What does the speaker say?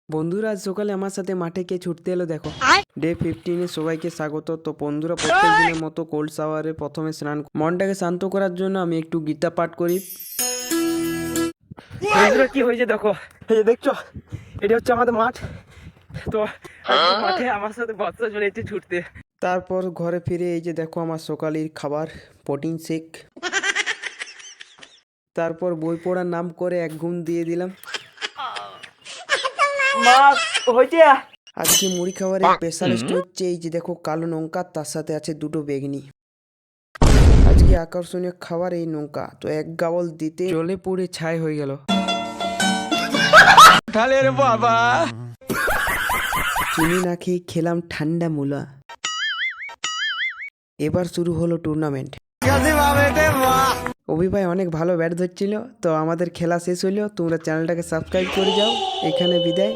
বন্ধুরা আজ সকালে আমার সাথে মাঠে কে ছুটতে এলো দেখো। ডে 15 সবাইকে স্বাগত। তো বন্ধুরা প্রত্যেক দিনের মতো কোল্ড শাওয়ারে প্রথমে স্নান মনটাকে শান্ত করার জন্য আমি একটু গীতা পাঠ করি। বন্ধুরা কি হয়েছে দেখো, এই যে দেখছো এটা হচ্ছে আমাদের মাঠ। তো আজকে মাঠে আমার সাথে বাচ্চা চলে এসেছে ছুটতে। তারপর ঘরে ফিরে এই যে দেখো আমার সকালের খাবার প্রোটিন শেক। তারপর বই পড়ার নাম করে এক ঘুম দিয়ে দিলাম। আজকে মুড়ি খাবারের স্পেশালিস্ট হচ্ছে এই যে দেখো কালো লঙ্কা, তার সাথে আছে দুটো বেগনি। আজকে আকর্ষণীয় খাবার এই লঙ্কা, তো এক গাবল দিতে জলে পুড়ে ছাই হয়ে গেল। বাবা চিনি না খেয়ে খেলাম ঠান্ডা মুলা। এবার শুরু হলো টুর্নামেন্ট। অভি ভাই অনেক ভালো ব্যাট ধরছিল। তো আমাদের খেলা শেষ হইলো, তোমরা চ্যানেলটাকে সাবস্ক্রাইব করে যাও। এখানে বিদায়।